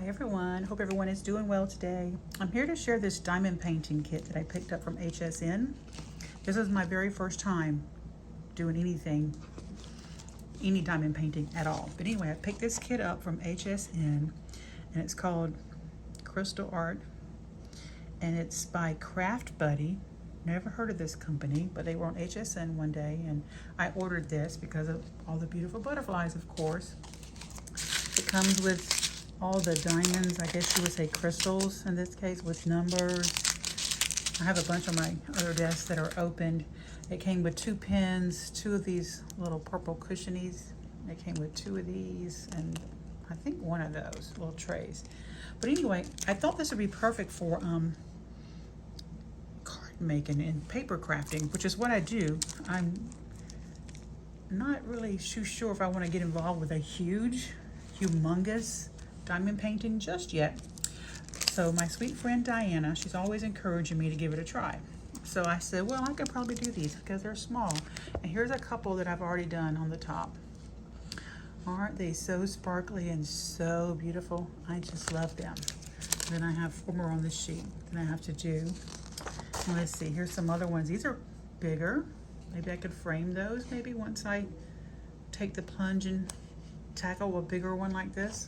Hi everyone, hope everyone is doing well today. I'm here to share this diamond painting kit that I picked up from HSN. This is my very first time doing any diamond painting at all. But anyway, I picked this kit up from HSN and it's called Crystal Art and it's by Craft Buddy. Never heard of this company, but they were on HSN one day and I ordered this because of all the beautiful butterflies, of course. It comes with all the diamonds, I guess you would say crystals in this case, with numbers. I have a bunch on my other desk that are opened. It came with 2 pens, 2 of these little purple cushionies. It came with 2 of these and I think 1 of those little trays. But anyway, I thought this would be perfect for card making and paper crafting, which is what I do. I'm not really too sure if I want to get involved with a humongous diamond painting just yet. So my sweet friend Diana, she's always encouraging me to give it a try. So I said, well, I could probably do these because they're small. And here's a couple that I've already done on the top. Aren't they so sparkly and so beautiful? I just love them. Then I have 4 more on this sheet that I have to do. And let's see, here's some other ones. These are bigger. Maybe I could frame those maybe once I take the plunge and tackle a bigger one like this.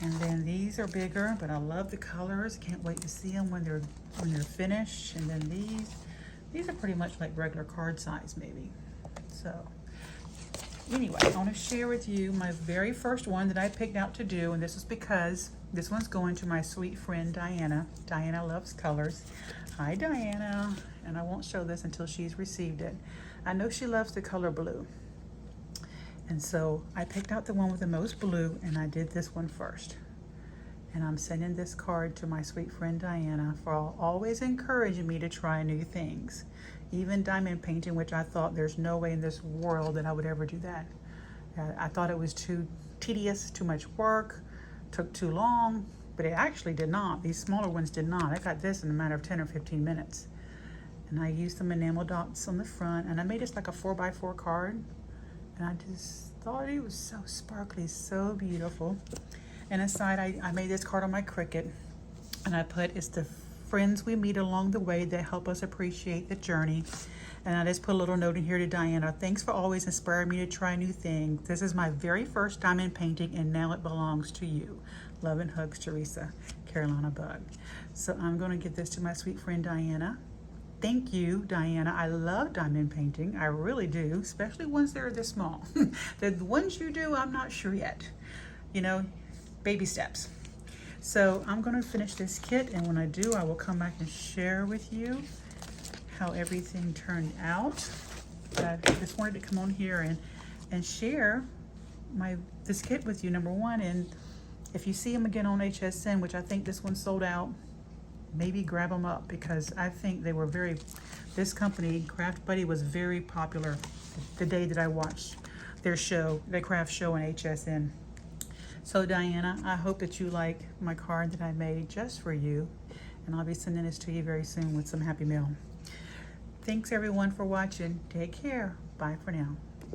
And then these are bigger, but I love the colors. Can't wait to see them when they're finished. And then these are pretty much like regular card size maybe. So anyway, I want to share with you my very first one that I picked out to do, and this is because this one's going to my sweet friend Diana. Diana loves colors. Hi Diana, and I won't show this until she's received it. I know she loves the color blue. And so I picked out the one with the most blue and I did this one first. And I'm sending this card to my sweet friend Diana for always encouraging me to try new things. Even diamond painting, which I thought there's no way in this world that I would ever do that. I thought it was too tedious, too much work, took too long, but it actually did not. These smaller ones did not. I got this in a matter of 10 or 15 minutes. And I used some enamel dots on the front and I made this like a 4x4 card. And I just thought it was so sparkly, so beautiful. And aside, I made this card on my Cricut. And I put, it's the friends we meet along the way that help us appreciate the journey. And I just put a little note in here to Diana. Thanks for always inspiring me to try new things. This is my very first diamond painting and now it belongs to you. Love and hugs, Teresa, Carolina Bug. So I'm gonna give this to my sweet friend Diana. Thank you, Diana. I love diamond painting. I really do, especially ones that are this small. The ones you do, I'm not sure yet. You know, baby steps. So I'm gonna finish this kit, and when I do, I will come back and share with you how everything turned out. I just wanted to come on here and share this kit with you, number one. And if you see them again on HSN, which I think this one sold out, maybe grab them up because I think they were this company, Craft Buddy, was very popular the day that I watched their show, the craft show on HSN. So Diana, I hope that you like my card that I made just for you, and I'll be sending this to you very soon with some happy mail. Thanks everyone for watching. Take care. Bye for now.